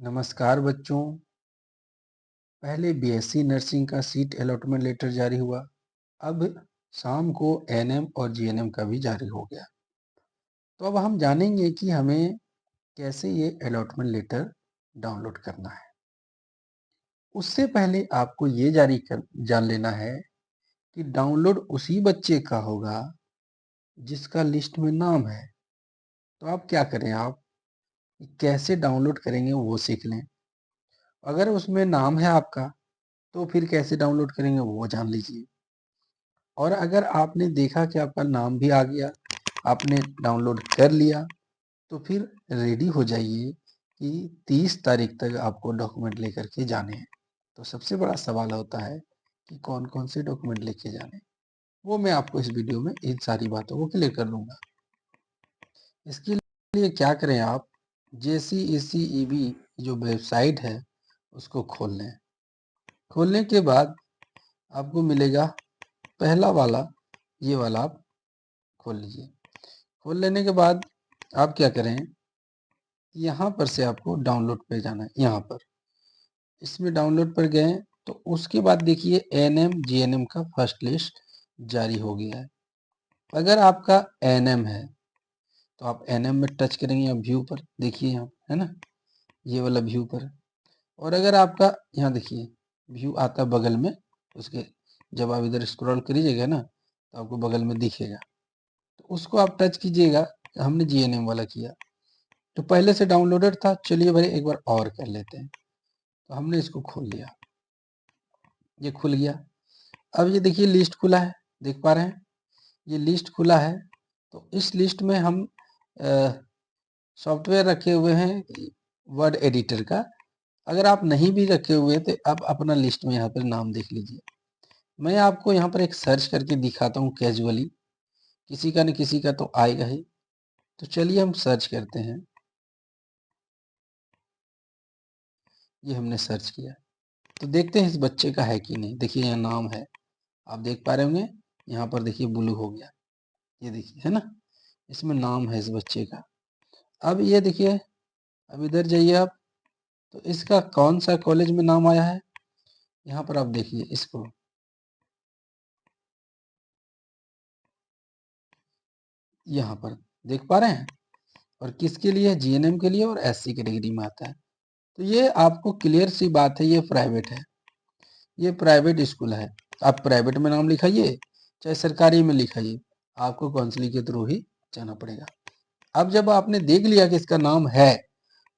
नमस्कार बच्चों। पहले बीएससी नर्सिंग का सीट अलॉटमेंट लेटर जारी हुआ। अब शाम को एनएम और जीएनएम का भी जारी हो गया। तो अब हम जानेंगे कि हमें कैसे ये अलॉटमेंट लेटर डाउनलोड करना है। उससे पहले आपको ये जान लेना है कि डाउनलोड उसी बच्चे का होगा जिसका लिस्ट में नाम है। तो आप क्या करें, आप कैसे डाउनलोड करेंगे वो सीख लें। अगर उसमें नाम है आपका तो फिर कैसे डाउनलोड करेंगे वो जान लीजिए। और अगर आपने देखा कि आपका नाम भी आ गया, आपने डाउनलोड कर लिया, तो फिर रेडी हो जाइए कि 30 तारीख तक आपको डॉक्यूमेंट लेकर के जाने हैं। तो सबसे बड़ा सवाल होता है कि कौन कौन से डॉक्यूमेंट लेके जाने हैं। वो मैं आपको इस वीडियो में इन सारी बातों को क्लियर कर दूंगा। इसके लिए क्या करें, आप JCECEB जो वेबसाइट है उसको खोल लें। खोलने के बाद आपको मिलेगा पहला वाला, ये वाला आप खोल लीजिए। खोल लेने के बाद आप क्या करें, यहाँ पर से आपको डाउनलोड पे जाना है। यहाँ पर इसमें डाउनलोड पर गए तो उसके बाद देखिए एनएम जीएनएम का फर्स्ट लिस्ट जारी हो गया है। अगर आपका एनएम है तो आप एनएम में टच करेंगे, यहाँ व्यू पर देखिए, यहाँ है ना, ये वाला व्यू पर। और अगर आपका यहाँ देखिए व्यू आता बगल में, उसके जब आप इधर स्क्रॉल करिएगा ना तो आपको बगल में दिखेगा, तो उसको आप टच कीजिएगा। हमने जीएनएम वाला किया तो पहले से डाउनलोडेड था। चलिए भाई एक बार और कर लेते हैं। तो हमने इसको खोल लिया, ये खुल गया। अब ये देखिए लिस्ट खुला है, देख पा रहे हैं, ये लिस्ट खुला है। तो इस लिस्ट में हम सॉफ्टवेयर रखे हुए हैं वर्ड एडिटर का। अगर आप नहीं भी रखे हुए तो आप अपना लिस्ट में यहाँ पर नाम देख लीजिए। मैं आपको यहाँ पर एक सर्च करके दिखाता हूँ कैजुअली, किसी का न किसी का तो आएगा ही। तो चलिए हम सर्च करते हैं। ये हमने सर्च किया तो देखते हैं इस बच्चे का है कि नहीं। देखिए यहाँ नाम है, आप देख पा रहे होंगे, यहाँ पर देखिए ब्लू हो गया, ये देखिए है ना, इसमें नाम है इस बच्चे का। अब ये देखिए, अब इधर जाइए आप, तो इसका कौन सा कॉलेज में नाम आया है, यहाँ पर आप देखिए इसको, यहाँ पर देख पा रहे हैं। और किसके लिए, जीएनएम के लिए और एससी कैटेगरी में आता है। तो ये आपको क्लियर सी बात है, ये प्राइवेट है, ये प्राइवेट स्कूल है। आप प्राइवेट में नाम लिखाइए चाहे सरकारी में लिखाइए, आपको काउंसलिंग के थ्रू ही जाना पड़ेगा। अब जब आपने देख लिया कि इसका नाम है,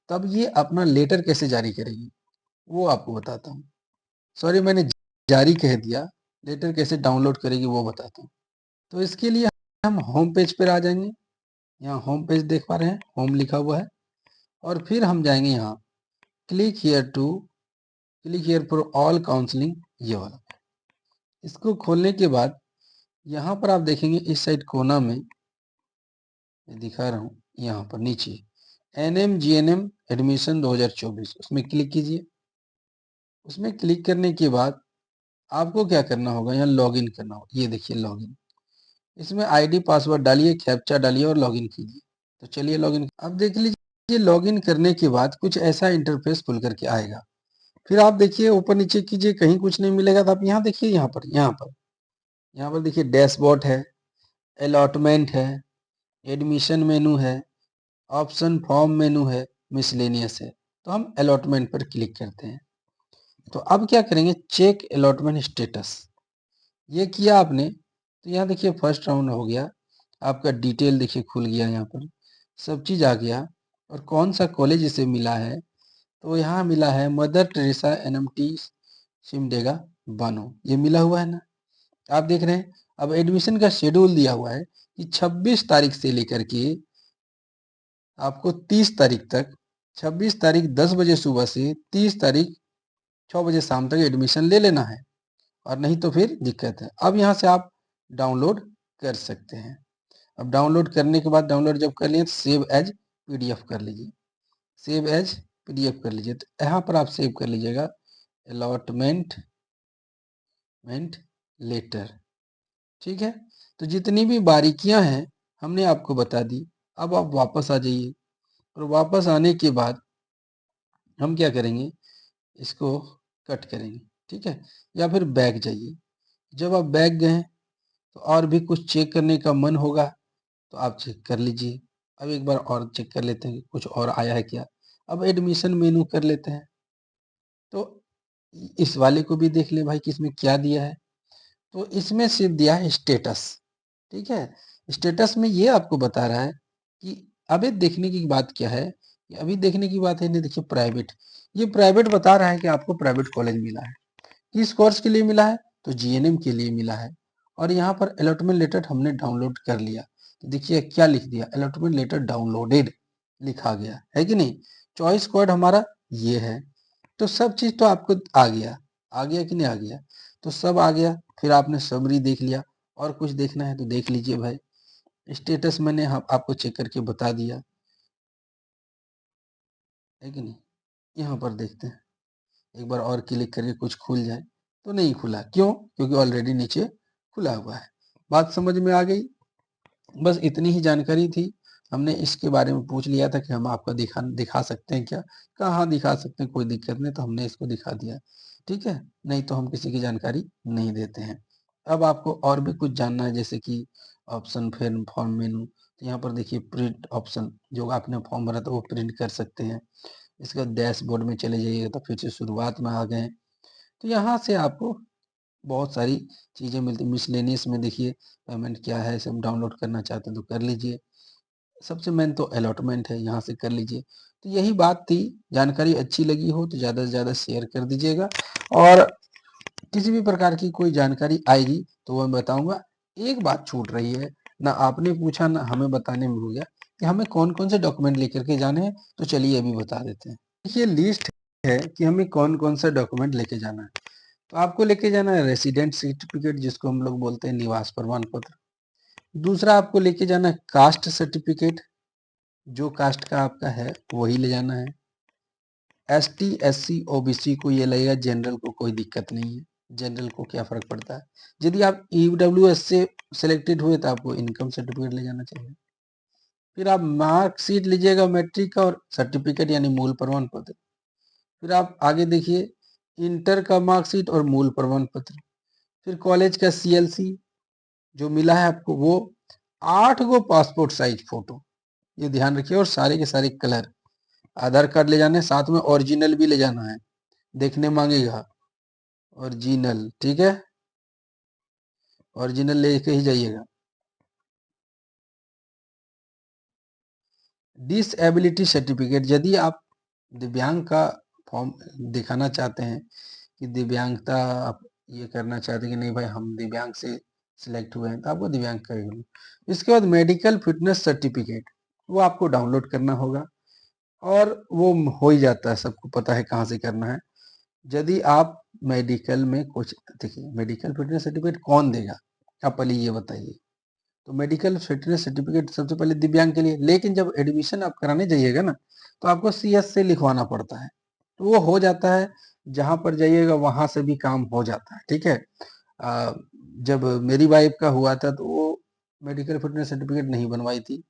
तब ये अपना लेटर कैसे जारी करेगी वो आपको बताता हूँ। सॉरी, मैंने जारी कह दिया, लेटर कैसे डाउनलोड करेगी वो बताता हूँ। तो इसके लिए हम होम पेज पर आ जाएंगे। यहाँ होम पेज देख पा रहे हैं, होम लिखा हुआ है। और फिर हम जाएंगे यहाँ click here for all counselling, ये वाला। इसको खोलने के बाद यहाँ पर आप देखेंगे इस साइड कोना में दिखा रहा हूँ, यहाँ पर नीचे एनएम जीएनएम एडमिशन 2024, उसमें क्लिक कीजिए। उसमें क्लिक करने के बाद आपको क्या करना होगा, यहाँ लॉगिन करना होगा। ये देखिए लॉगिन, इसमें आईडी पासवर्ड डालिए, कैप्चा डालिए और लॉगिन कीजिए। तो चलिए लॉगिन। अब देख लीजिए लॉगिन करने के बाद कुछ ऐसा इंटरफेस खुल करके आएगा। फिर आप देखिए ऊपर नीचे कीजिए, कहीं कुछ नहीं मिलेगा तो आप यहाँ देखिए, यहाँ पर देखिए डैशबोर्ड है, अलॉटमेंट है, एडमिशन मेनू है, ऑप्शन फॉर्म मेनू है, मिसलेनियस है। तो हम अलॉटमेंट पर क्लिक करते हैं। तो अब क्या करेंगे, चेक अलॉटमेंट स्टेटस, ये किया आपने तो यहाँ देखिए फर्स्ट राउंड हो गया, आपका डिटेल देखिए खुल गया, यहाँ पर सब चीज़ आ गया। और कौन सा कॉलेज इसे मिला है, तो यहाँ मिला है mother Teresa NMT Simdega Bano, ये मिला हुआ है ना, आप देख रहे हैं। अब एडमिशन का शेड्यूल दिया हुआ है कि 26 तारीख से लेकर के आपको 30 तारीख तक, 26 तारीख 10 बजे सुबह से 30 तारीख 6 बजे शाम तक एडमिशन ले लेना है, और नहीं तो फिर दिक्कत है। अब यहाँ से आप डाउनलोड कर सकते हैं। अब डाउनलोड करने के बाद, डाउनलोड जब कर लिए तो सेव एज पीडीएफ कर लीजिए, सेव एज पीडीएफ कर लीजिए। तो यहाँ पर आप सेव कर लीजिएगा अलॉटमेंट लेटर, ठीक है। तो जितनी भी बारीकियां हैं हमने आपको बता दी। अब आप वापस आ जाइए, और वापस आने के बाद हम क्या करेंगे, इसको कट करेंगे, ठीक है, या फिर बैक जाइए। जब आप बैक गए तो और भी कुछ चेक करने का मन होगा तो आप चेक कर लीजिए। अब एक बार और चेक कर लेते हैं कि कुछ और आया है क्या। अब एडमिशन मेनू कर लेते हैं, तो इस वाले को भी देख ले भाई कि इसमें क्या दिया है। तो इसमें सिर्फ दिया है स्टेटस, ठीक है। स्टेटस में ये आपको बता रहा है कि अभी देखने की बात क्या है, अभी देखने की बात है नहीं, देखिए प्राइवेट, ये प्राइवेट बता रहा है कि आपको प्राइवेट कॉलेज मिला है। किस कोर्स के लिए मिला है, तो जीएनएम के लिए मिला है। और यहाँ पर अलॉटमेंट लेटर हमने डाउनलोड कर लिया, तो देखिए क्या लिख दिया, अलॉटमेंट लेटर डाउनलोडेड लिखा गया है कि नहीं। चॉइस कोड हमारा ये है, तो सब चीज तो आपको आ गया कि नहीं आ गया, तो सब आ गया। फिर आपने समरी देख लिया, और कुछ देखना है तो देख लीजिए भाई। स्टेटस मैंने आपको चेक करके बता दिया है कि नहीं। यहाँ पर देखते हैं, एक बार और क्लिक करके कुछ खुल जाए, तो नहीं खुला, क्यों, क्योंकि ऑलरेडी नीचे खुला हुआ है। बात समझ में आ गई। बस इतनी ही जानकारी थी, हमने इसके बारे में पूछ लिया था कि हम आपको दिखा सकते हैं क्या, कहा हाँ दिखा सकते हैं, कोई दिक्कत नहीं, तो हमने इसको दिखा दिया, ठीक है। नहीं तो हम किसी की जानकारी नहीं देते हैं। अब आपको और भी कुछ जानना है, जैसे कि ऑप्शन, फिर फॉर्म मेनू, तो यहाँ पर देखिए प्रिंट ऑप्शन, जो आपने फॉर्म भरा था वो प्रिंट कर सकते हैं। इसके बाद डैशबोर्ड में चले जाइएगा तो फिर से शुरुआत में आ गए, तो यहाँ से आपको बहुत सारी चीज़ें मिलती। मिसलेनियस में देखिए पेमेंट क्या है, सब डाउनलोड करना चाहते हैं तो कर लीजिए। सबसे मेन तो अलॉटमेंट है, यहाँ से कर लीजिए। तो यही बात थी। जानकारी अच्छी लगी हो तो ज़्यादा से ज़्यादा शेयर कर दीजिएगा, और किसी भी प्रकार की कोई जानकारी आएगी तो वह मैं बताऊंगा। एक बात छूट रही है, ना आपने पूछा ना हमें बताने में हो गया कि हमें कौन कौन से डॉक्यूमेंट लेकर के जाने हैं, तो चलिए अभी बता देते हैं। देखिए लिस्ट है कि हमें कौन कौन सा डॉक्यूमेंट लेके जाना है। तो आपको लेके जाना है रेसिडेंट सर्टिफिकेट, जिसको हम लोग बोलते हैं निवास प्रमाण पत्र। दूसरा आपको लेके जाना है कास्ट सर्टिफिकेट, जो कास्ट का आपका है वही ले जाना है। एसटी एससी ओबीसी को ये लगेगा, जनरल को कोई दिक्कत नहीं है, जनरल को क्या फर्क पड़ता है। यदि आप ईडब्ल्यूएस से सिलेक्टेड हुए तो आपको इनकम सर्टिफिकेट ले जाना चाहिए। फिर आप मार्कशीट लीजिएगा मैट्रिक का, और सर्टिफिकेट यानी मूल प्रमाण पत्र। फिर आप आगे देखिए, इंटर का मार्कशीट और मूल प्रमाण पत्र। फिर कॉलेज का सीएलसी जो मिला है आपको वो, 8 गो पासपोर्ट साइज फोटो, ये ध्यान रखिए, और सारे के सारे कलर। आधार कार्ड ले जाना है, साथ में ओरिजिनल भी ले जाना है, देखने मांगेगा ओरिजिनल, ठीक है, ओरिजिनल लेके ही जाइएगा। डिसएबिलिटी सर्टिफिकेट, यदि आप दिव्यांग का फॉर्म दिखाना चाहते हैं कि दिव्यांगता आप ये करना चाहते हैं कि नहीं भाई हम दिव्यांग से सिलेक्ट हुए हैं, तो आपको दिव्यांग का इसके बाद मेडिकल फिटनेस सर्टिफिकेट, वो आपको डाउनलोड करना होगा, और वो हो ही जाता है, सबको पता है कहाँ से करना है। यदि आप मेडिकल में कुछ, देखिए मेडिकल फिटनेस सर्टिफिकेट कौन देगा, आप पहले ये बताइए। तो मेडिकल फिटनेस सर्टिफिकेट सबसे पहले दिव्यांग के लिए, लेकिन जब एडमिशन आप कराने जाइएगा ना, तो आपको सीएस से लिखवाना पड़ता है, तो वो हो जाता है, जहां पर जाइएगा वहां से भी काम हो जाता है, ठीक है। जब मेरी वाइफ का हुआ था तो वो मेडिकल फिटनेस सर्टिफिकेट नहीं बनवाई थी,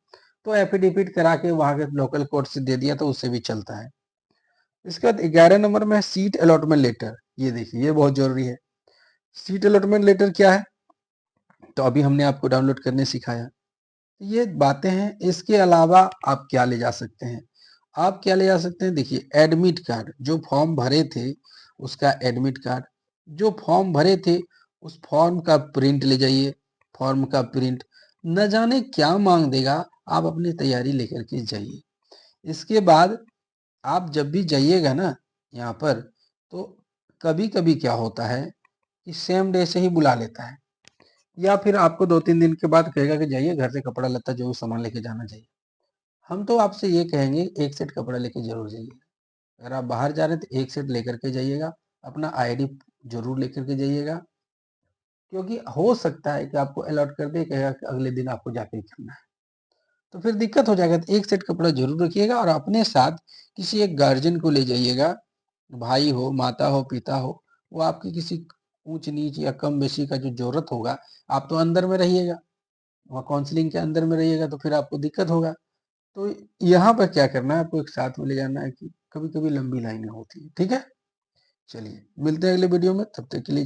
तो एफिडेविट करा के वहां के लोकल कोर्ट से दे दिया, तो उससे भी चलता है। इसके बाद 11 नंबर में सीट अलॉटमेंट लेटर, ये देखिए ये बहुत जरूरी है। सीट अलॉटमेंट लेटर क्या है, तो अभी हमने आपको डाउनलोड करने सिखाया, ये बातें हैं। इसके अलावा आप क्या ले जा सकते हैं, आप क्या ले जा सकते हैं, देखिए एडमिट कार्ड, जो फॉर्म भरे थे उसका एडमिट कार्ड, जो फॉर्म भरे थे उस फॉर्म का प्रिंट ले जाइए, फॉर्म का प्रिंट। न जाने क्या मांग देगा, आप अपनी तैयारी लेकर के जाइए। इसके बाद आप जब भी जाइएगा ना यहाँ पर, तो कभी कभी क्या होता है कि सेम डे से ही बुला लेता है, या फिर आपको 2-3 दिन के बाद कहेगा कि जाइए घर से कपड़ा लत्ता जो भी सामान लेके जाना चाहिए। हम तो आपसे ये कहेंगे एक सेट कपड़ा लेके जरूर जाइए। अगर आप बाहर जा रहे हैं तो एक सेट लेकर के जाइएगा, अपना आईडी जरूर लेकर के जाइएगा, क्योंकि हो सकता है कि आपको अलॉट कर दे, कहेगा कि अगले दिन आपको जाके ही करना है, तो फिर दिक्कत हो जाएगा। तो एक सेट कपड़ा जरूर रखिएगा, और अपने साथ किसी एक गार्जियन को ले जाइएगा, भाई हो, माता हो, पिता हो, वो आपकी किसी ऊंच नीच या कम बेसी का जो जरूरत होगा, आप तो अंदर में रहिएगा, वहाँ काउंसलिंग के अंदर में रहिएगा, तो फिर आपको दिक्कत होगा। तो यहाँ पर क्या करना है, आपको एक साथ में ले जाना है कि कभी कभी लंबी लाइनें होती है। ठीक है, चलिए मिलते हैं अगले वीडियो में, तब तक के लिए